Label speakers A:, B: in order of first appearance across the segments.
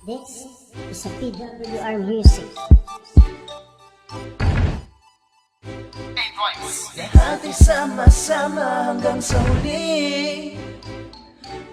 A: This is a PWR music.
B: Lahat ay sama-sama hanggang sa huli.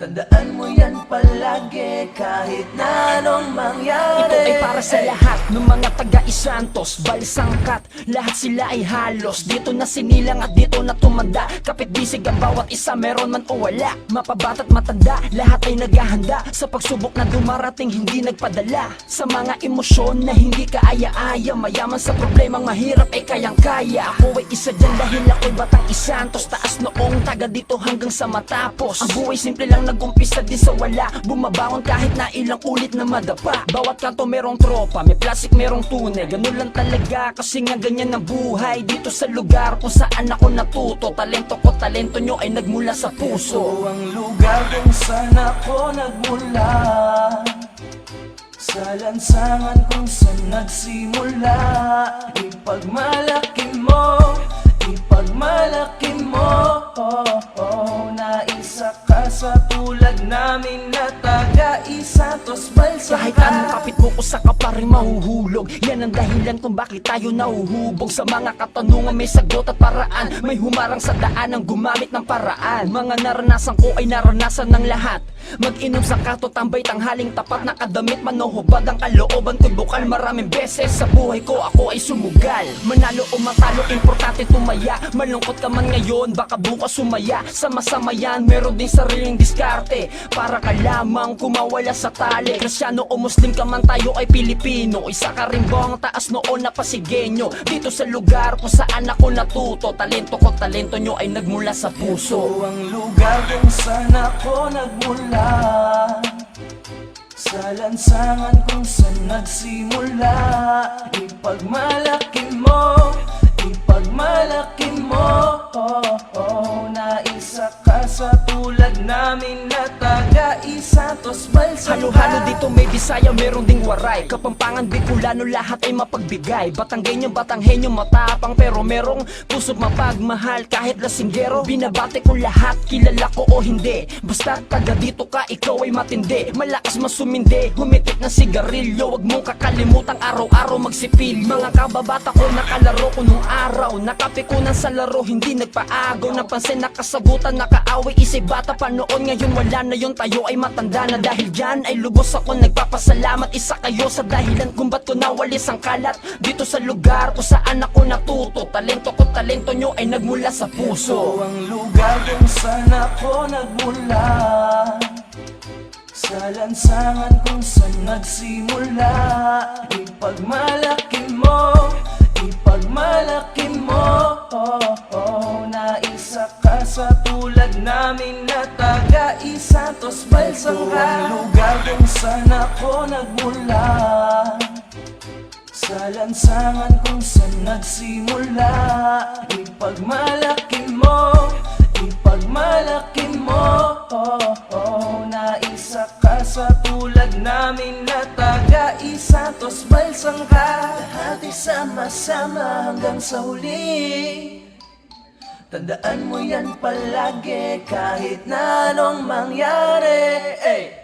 B: Tandaan mo yan palagi kahit na anong mangyari.
C: Ito ay para sa lahat ng mga taga-Isantos, Balisangkat, lahat sila ay halos dito na sinilang at dito na tumanda. Kapit-bisig ang bawat isa, meron man o wala, mapabata't matanda, lahat ay naghahanda sa pagsubok na dumarating, hindi nagpadala sa mga emosyon na hindi kaaya-aya. Mayaman sa problemang mahirap ay kayang-kaya. Ako ay isa dyan dahil ako'y batang Isantos, taas noong taga dito hanggang sa matapos. Ang buhay simple lang, nag-umpisa din sa wala, bumabangon kahit na ilang ulit na madapa. Bawat kanto merong tropa, may plastic merong tunay, ganun lang talaga kasi nga ganyan ang buhay dito sa lugar kung saan ako natuto. Talento ko, talento nyo ay nagmula sa puso.
B: Ito ang lugar kung saan ako nagmula, sa lansangan kung saan nagsimula. Ipagmalaki mo, ipagmalaki mo, naisa ka sa tulad namin na taga-Isantos, Balsangkat.
C: Kahit anong kapit mo ko sa ka pa rin mahuhulog, yan ang dahilan kung bakit tayo nauhubog. Sa mga katanungan may sagot at paraan, may humarang sa daan ang gumamit ng paraan. Mga naranasan ko ay naranasan ng lahat, mag-inom sa kato, tambay, tanghaling tapat, nakadamit, manohubad ang kalooban ko'y bukal. Maraming beses sa buhay ko ako ay sumugal, manalo o matalo, importante tumaya. Malungkot ka man ngayon, baka bukas sumaya. Sama-sama yan, meron din sariling diskarte para ka lamang kumawala sa tali. Kristyano o Muslim ka man, tayo ay Pilipino. Isa ka rin bang taas noon na Pasigenyo dito sa lugar kung saan ako natuto. Talento ko, talento nyo ay nagmula sa puso.
B: Ito ang lugar kung saan ako nagmula, sa lansangan kung saan nagsimula. Ipagmalaki mo, ipagmalaki mo, naisa ka sa tulad namin na taga-Isantos, Balsangkat.
C: Halo-halo dito may Bisaya, meron ding Waray, Kapampangan, Bicolano, lahat ay mapagbigay. Batanggenyo, Batanghenyo, matapang pero merong puso't mapagmahal kahit lasinggero. Binabate ko lahat, kilala ko o hindi, basta taga dito ka, ikaw ay matindi. Malakas masumindi, humitik ng sigarilyo, wag mong kakalimutang araw-araw magsipilyo. Mga kababata ko, nakalaro ko nung araw, nakapikunan sa laro, hindi nagpaagaw. Napansin, nakasagutan, nakaaway, isay bata pa noon, ngayon wala na yun, tayo ay matanda na. Dahil dyan ay lubos ako nagpapasalamat, isa kayo sa dahilan kung ba't ko nawalis ang kalat dito sa lugar kung saan ako natuto. Talento ko, talento nyo ay nagmula sa puso.
B: Ito ang lugar kung saan ako nagmula, sa lansangan kung saan nagsimula. Ipagmalaki mo, ipagmalaki mo, naisa ka sa tulad namin na taga-Isantos, Balsangkat. Ito ang lugar kung saan ako nagmula, sa lansangan kung saan nagsimula. Ipagmalaki mo, ipagmalaki mo, naisa ka sa tulad namin na taga-Isantos, Balsangkat. Lahat ay sama-sama hanggang sa huli. Tandaan mo yan palagi kahit na anong mangyari.